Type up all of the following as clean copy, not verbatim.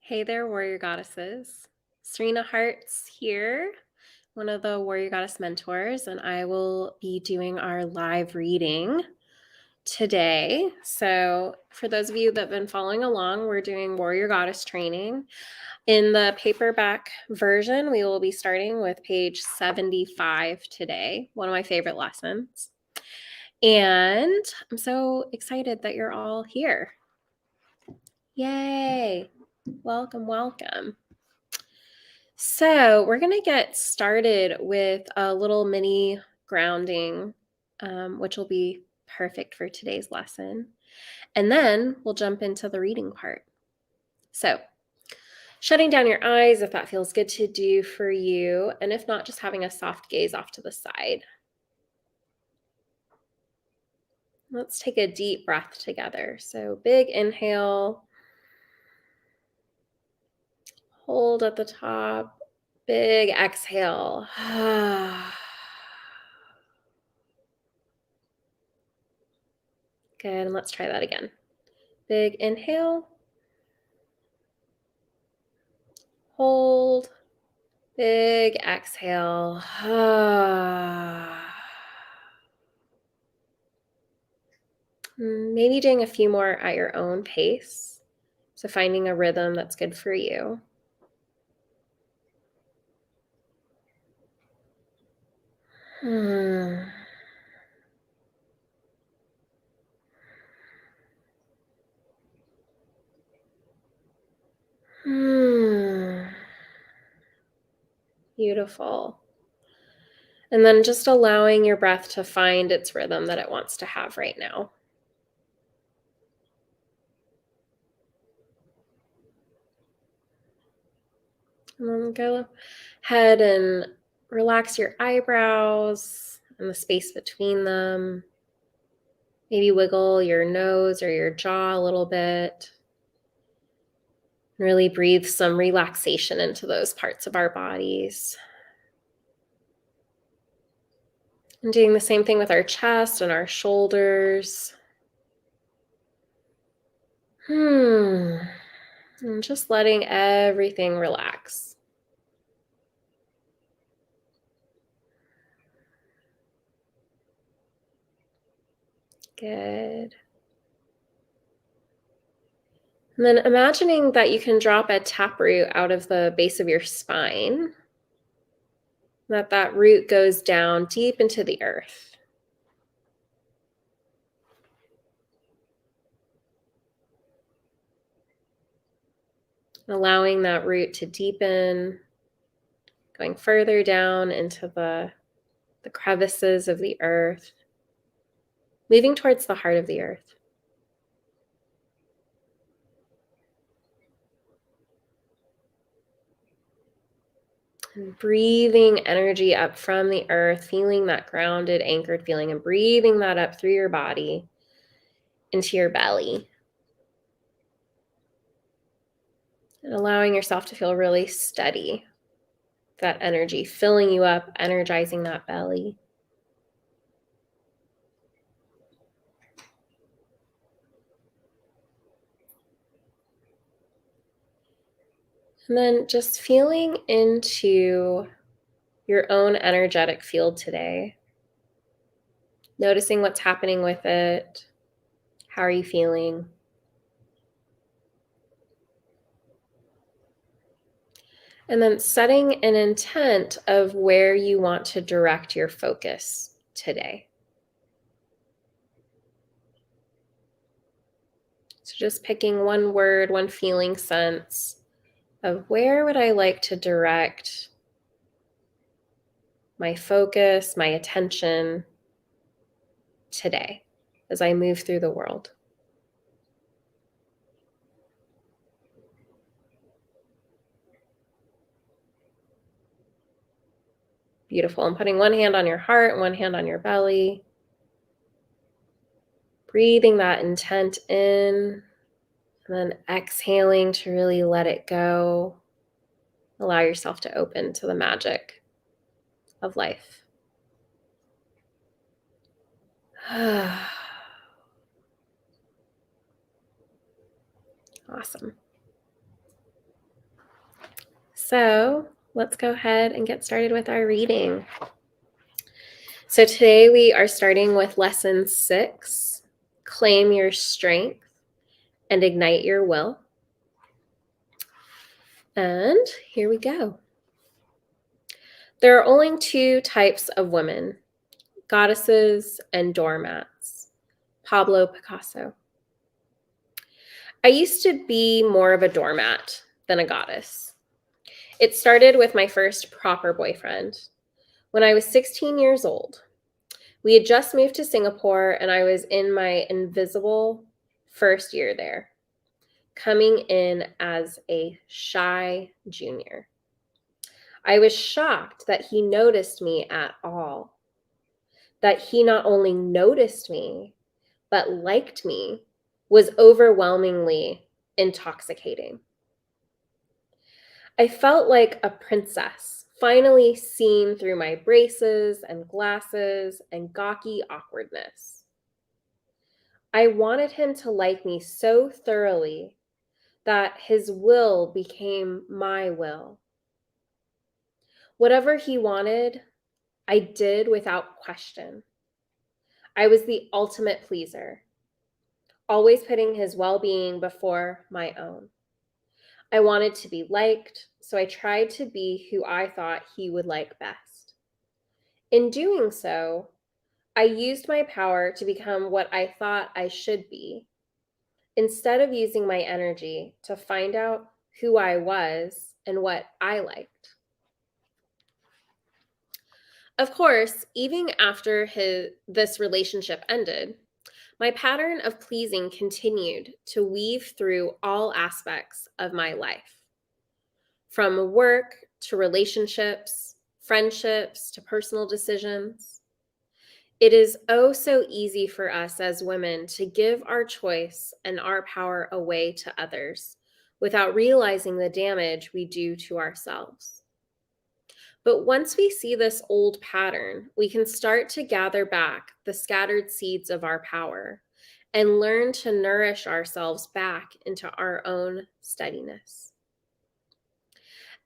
Hey there, warrior goddesses. Sarina Harz here, one of the warrior goddess mentors, and I will be doing our live reading today. So, for those of you that have been following along, we're doing warrior goddess training. In the paperback version, we will be starting with page 75 today, one of my favorite lessons. And I'm so excited that you're all here. Yay! Welcome, welcome. So we're going to get started with a little mini grounding, which will be perfect for today's lesson. And then we'll jump into the reading part. So shutting down your eyes if that feels good to do for you. And if not, just having a soft gaze off to the side. Let's take a deep breath together. So big inhale. Hold at the top. Big exhale. Good, and let's try that again. Big inhale. Hold. Big exhale. Maybe doing a few more at your own pace. So finding a rhythm that's good for you. Beautiful. And then just allowing your breath to find its rhythm that it wants to have right now. And then go ahead and relax your eyebrows and the space between them. Maybe wiggle your nose or your jaw a little bit. Really breathe some relaxation into those parts of our bodies. And doing the same thing with our chest and our shoulders. And just letting everything relax. Good. And then imagining that you can drop a taproot out of the base of your spine. That root goes down deep into the earth. Allowing that root to deepen, going further down into the crevices of the earth, moving towards the heart of the earth. And breathing energy up from the earth, feeling that grounded, anchored feeling, and breathing that up through your body into your belly. And allowing yourself to feel really steady. That energy filling you up, energizing that belly. And then just feeling into your own energetic field today. Noticing what's happening with it. How are you feeling? And then setting an intent of where you want to direct your focus today. So just picking one word, one feeling sense of where would I like to direct my focus, my attention today as I move through the world. Beautiful. And putting one hand on your heart, one hand on your belly. Breathing that intent in, and then exhaling to really let it go. Allow yourself to open to the magic of life. Awesome. So let's go ahead and get started with our reading. So today we are starting with lesson 6, Claim Your Strength and Ignite Your Will. And here we go. There are only 2 types of women, goddesses and doormats. Pablo Picasso. I used to be more of a doormat than a goddess. It started with my first proper boyfriend. When I was 16 years old, we had just moved to Singapore and I was in my invisible first year there, coming in as a shy junior. I was shocked that he noticed me at all, that he not only noticed me, but liked me was overwhelmingly intoxicating. I felt like a princess, finally seen through my braces and glasses and gawky awkwardness. I wanted him to like me so thoroughly that his will became my will. Whatever he wanted, I did without question. I was the ultimate pleaser, always putting his well-being before my own. I wanted to be liked, so I tried to be who I thought he would like best. In doing so, I used my power to become what I thought I should be, instead of using my energy to find out who I was and what I liked. Of course, even after this relationship ended, my pattern of pleasing continued to weave through all aspects of my life, from work to relationships, friendships to personal decisions. It is oh so easy for us as women to give our choice and our power away to others without realizing the damage we do to ourselves. But once we see this old pattern, we can start to gather back the scattered seeds of our power and learn to nourish ourselves back into our own steadiness.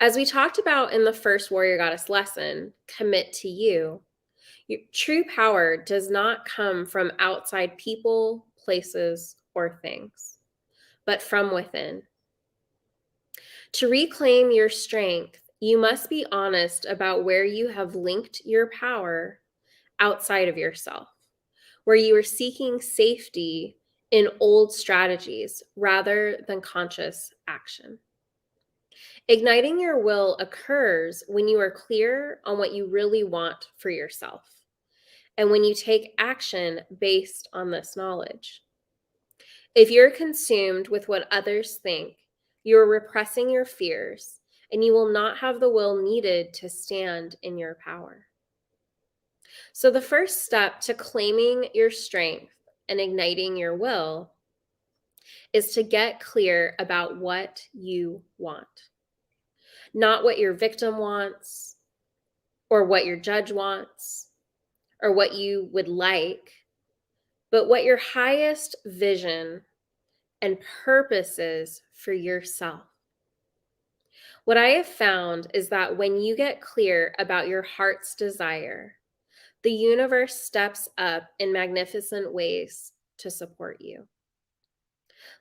As we talked about in the first Warrior Goddess lesson, commit to you. Your true power does not come from outside people, places, or things, but from within. To reclaim your strength, you must be honest about where you have linked your power outside of yourself, where you are seeking safety in old strategies rather than conscious action. Igniting your will occurs when you are clear on what you really want for yourself, and when you take action based on this knowledge. If you're consumed with what others think, you're repressing your fears, and you will not have the will needed to stand in your power. So the first step to claiming your strength and igniting your will is to get clear about what you want. Not what your victim wants, or what your judge wants, or what you would like, but what your highest vision and purpose is for yourself. What I have found is that when you get clear about your heart's desire, the universe steps up in magnificent ways to support you.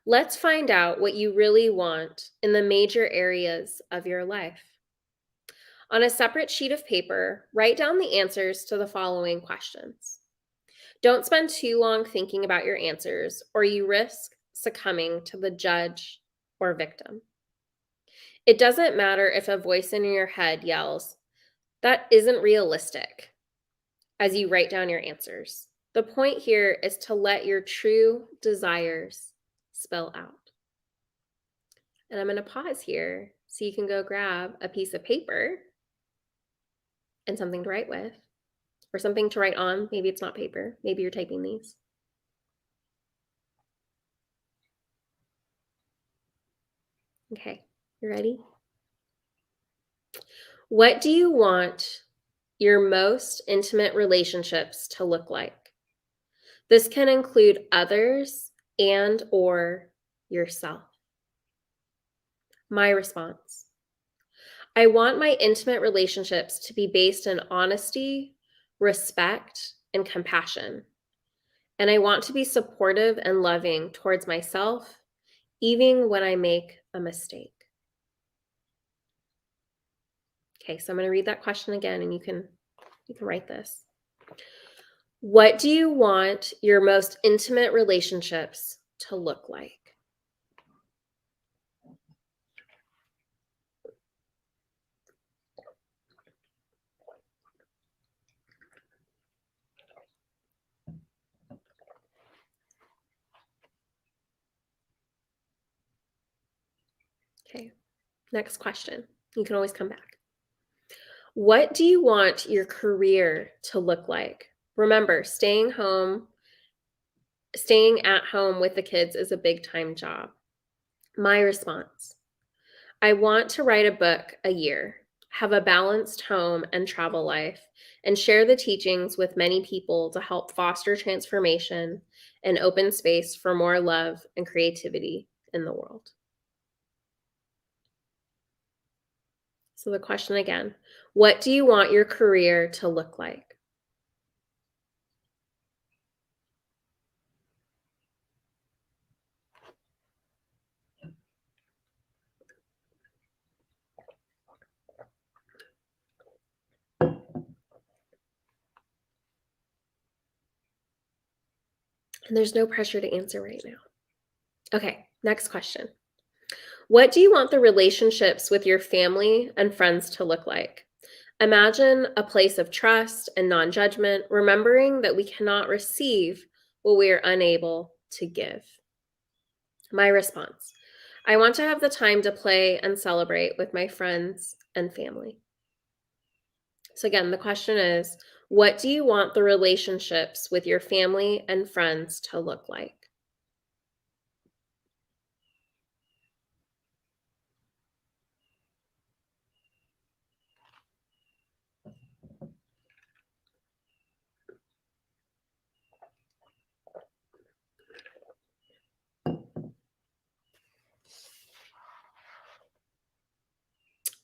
Let's find out what you really want in the major areas of your life. On a separate sheet of paper, write down the answers to the following questions. Don't spend too long thinking about your answers, or you risk succumbing to the judge or victim. It doesn't matter if a voice in your head yells, "That isn't realistic," as you write down your answers. The point here is to let your true desires spill out. And I'm going to pause here so you can go grab a piece of paper and something to write with, or something to write on. Maybe it's not paper. Maybe you're typing these. Okay, you ready? What do you want your most intimate relationships to look like? This can include others and or yourself. My response: I want my intimate relationships to be based in honesty, respect, and compassion. And I want to be supportive and loving towards myself, even when I make a mistake. Okay, so I'm going to read that question again and you can write this. What do you want your most intimate relationships to look like? Okay, next question. You can always come back. What do you want your career to look like? Remember, staying at home with the kids is a big time job. My response: I want to write a book a year, have a balanced home and travel life, and share the teachings with many people to help foster transformation and open space for more love and creativity in the world. So, the question again: what do you want your career to look like? And there's no pressure to answer right now. Okay, next question. What do you want the relationships with your family and friends to look like? Imagine a place of trust and non judgment, remembering that we cannot receive what we are unable to give. My response: I want to have the time to play and celebrate with my friends and family. So, again, the question is, what do you want the relationships with your family and friends to look like?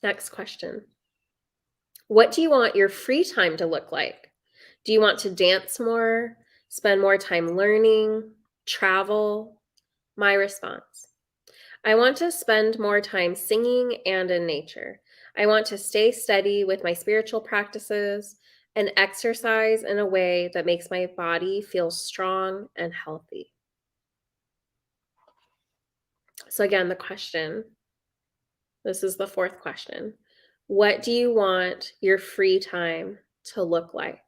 Next question. What do you want your free time to look like? Do you want to dance more, spend more time learning, travel? My response: I want to spend more time singing and in nature. I want to stay steady with my spiritual practices and exercise in a way that makes my body feel strong and healthy. So, again, the question, this is the fourth question. What do you want your free time to look like?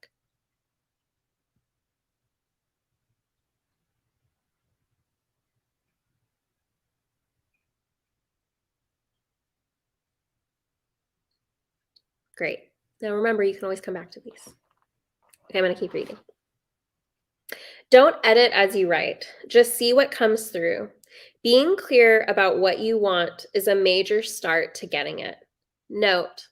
Great. Now remember, you can always come back to these. Okay, I'm going to keep reading. Don't edit as you write, just see what comes through. Being clear about what you want is a major start to getting it. Note: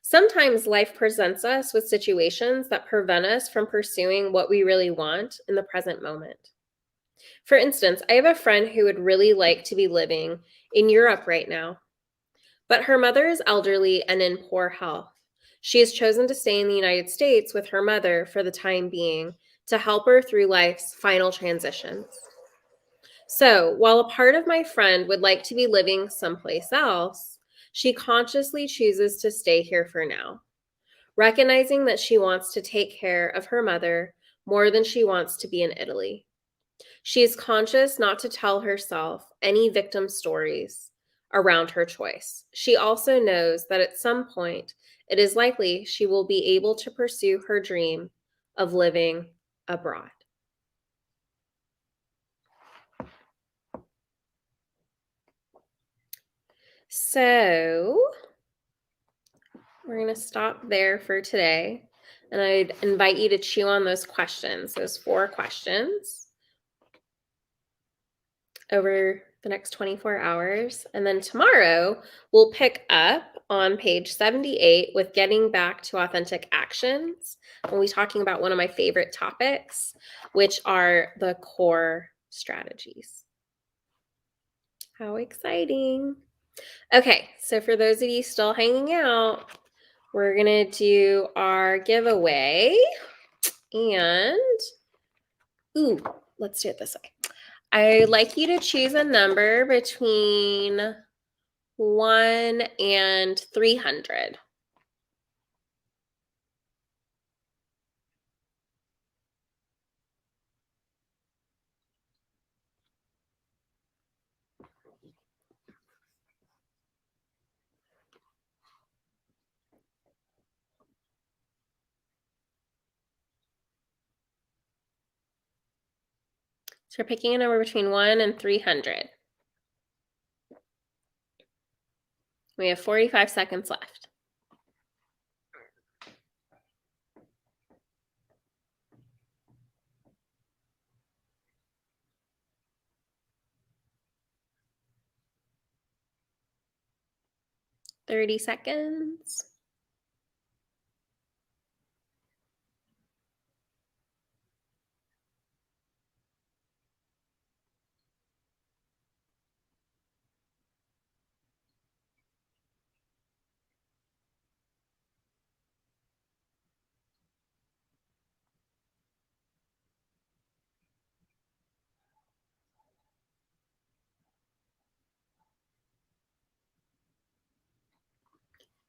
sometimes life presents us with situations that prevent us from pursuing what we really want in the present moment. For instance, I have a friend who would really like to be living in Europe right now, but her mother is elderly and in poor health. She has chosen to stay in the United States with her mother for the time being to help her through life's final transitions. So, while a part of my friend would like to be living someplace else, she consciously chooses to stay here for now, recognizing that she wants to take care of her mother more than she wants to be in Italy. She is conscious not to tell herself any victim stories around her choice. She also knows that at some point, it is likely she will be able to pursue her dream of living abroad. So, we're going to stop there for today. And I'd invite you to chew on those questions, those 4 questions, over the next 24 hours. And then tomorrow, we'll pick up on page 78 with getting back to authentic actions. We'll be talking about one of my favorite topics, which are the core strategies. How exciting! Okay, so for those of you still hanging out, we're gonna do our giveaway. And, ooh, let's do it this way. I'd like you to choose a number between 1 and 300. So we're picking a number between 1 and 300. We have 45 seconds left. Thirty seconds.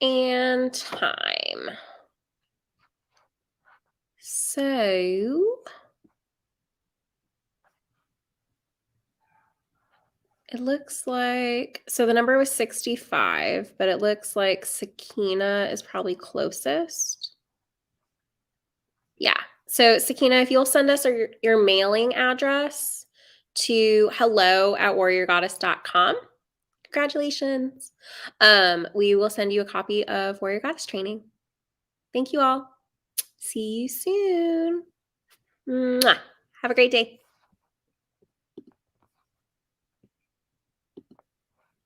And time. So it looks like, so the number was 65, but it looks like Sakina is probably closest. Yeah. So Sakina, if you'll send us your mailing address to hello@warriorgoddess.com. Congratulations. We will send you a copy of Warrior Goddess training. Thank you all. See you soon. Mwah. Have a great day.